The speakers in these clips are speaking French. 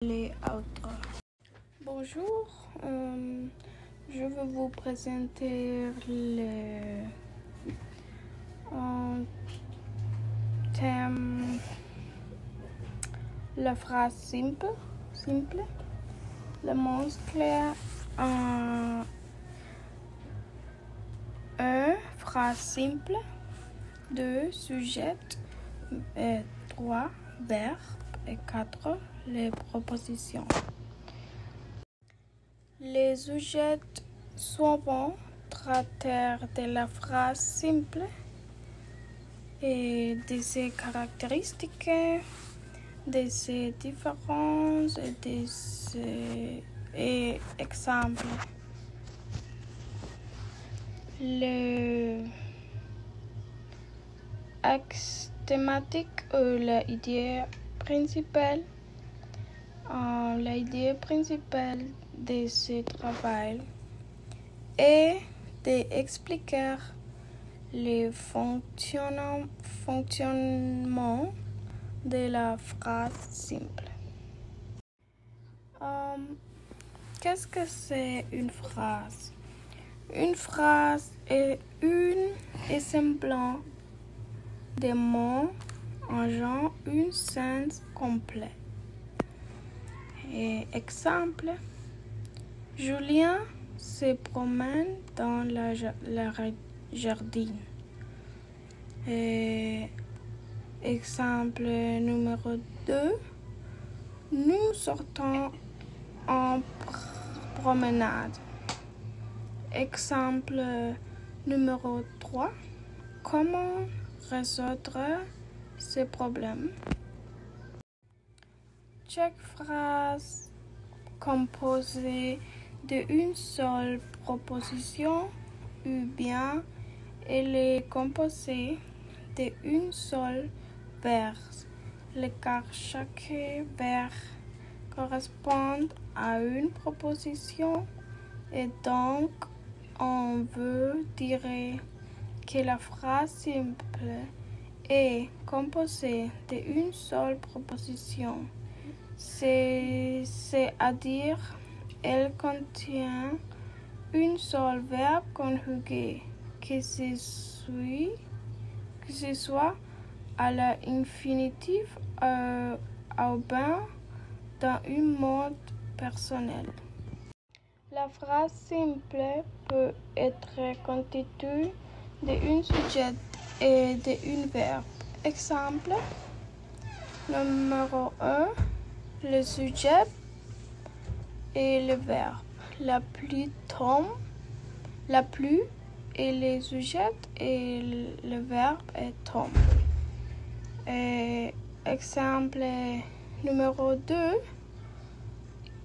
Les autres. Bonjour, je vais vous présenter le thème, la phrase simple, le monstre clair, phrase simple, 2 sujets, 3 verbes et 4 les propositions. Les sujets souvent traitent de la phrase simple et de ses caractéristiques, de ses différences et de ses exemples. Le axe thématique ou l'idée principale de ce travail est d'expliquer le fonctionnement de la phrase simple. Qu'est-ce que c'est une phrase? Une phrase est un assemblement de mots en genre un sens complet. Exemple, Julien se promène dans le jardin. Exemple numéro 2, nous sortons en promenade. Exemple numéro 3, comment résoudre ce problème? Chaque phrase composée d'une seule proposition ou bien elle est composée d'une seule verbe, car chaque verbe correspond à une proposition et donc on veut dire que la phrase simple est composée d'une seule proposition. C'est-à-dire elle contient une seule verbe conjugué, que ce soit à l'infinitif ou bien dans un mode personnel. La phrase simple peut être constituée d'un sujet et d'un verbe. Exemple numéro 1. Le sujet et le verbe. La pluie tombe. La pluie et le sujet et le verbe est tombe. Exemple numéro 2.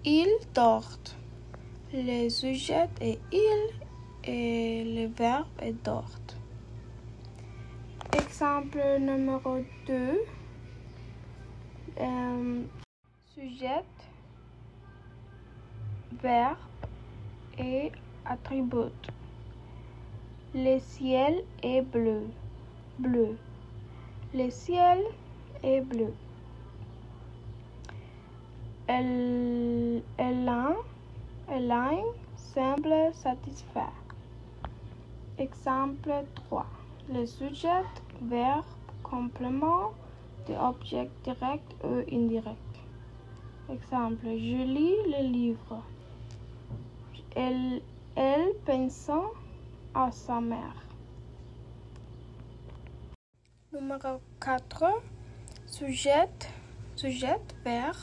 Il dort. Le sujet est il et le verbe est dort. Exemple numéro 2. Sujet, verbe et attribut. Le ciel est bleu. Le ciel est bleu. Elaine semble satisfait. Exemple 3. Le sujet, verbe, complément de objet direct ou indirect. Exemple, je lis le livre. Elle pense à sa mère. Numéro 4. Sujet, verbe,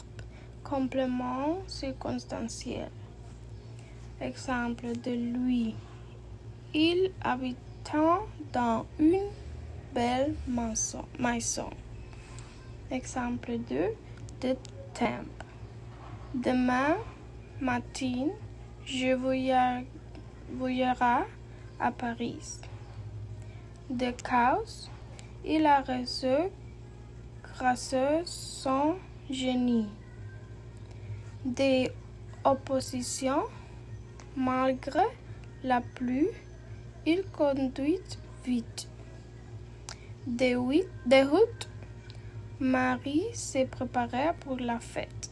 complément circonstanciel. Exemple de lui. Il habite dans une belle maison. Exemple 2. De temps. Demain matin, je voyagerai à Paris. De cause, il a reçu grâce à son génie. Des oppositions, malgré la pluie, il conduit vite. Des routes, Marie s'est préparée pour la fête.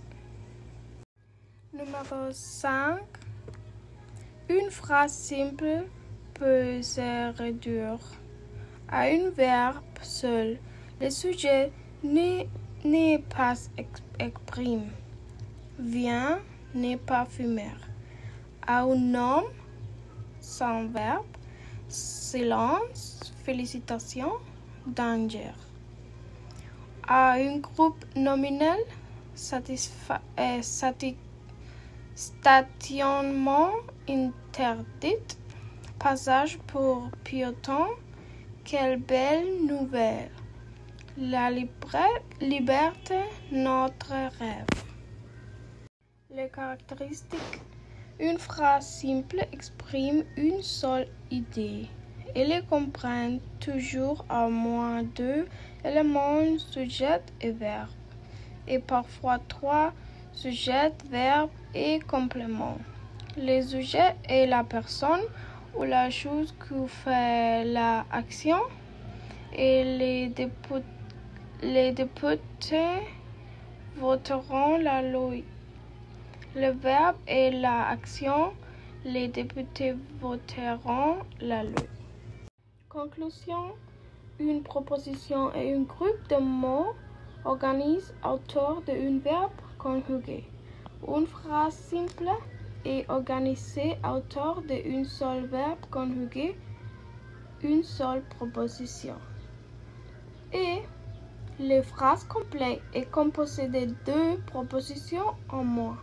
Numéro 5. Une phrase simple peut se réduire à un verbe seul. Le sujet n'est pas exprimé. Vient n'est pas fumeur. À un homme sans verbe. Silence, félicitations, danger. À un groupe nominal, stationnement interdit, passage pour piétons, quelle belle nouvelle. La liberté, notre rêve. Les caractéristiques. Une phrase simple exprime une seule idée. Elle comprend toujours au moins 2 éléments, sujet et verbe, et parfois 3 sujets, verbes et compléments. Le sujet est la personne ou la chose qui fait l'action, et les députés voteront la loi. Le verbe est l'action, les députés voteront la loi. Conclusion. Une proposition est un groupe de mots organisés autour d'un verbe conjugué. Une phrase simple est organisée autour d'un seul verbe conjugué, une seule proposition. Et la phrase complète est composée de 2 propositions en moins.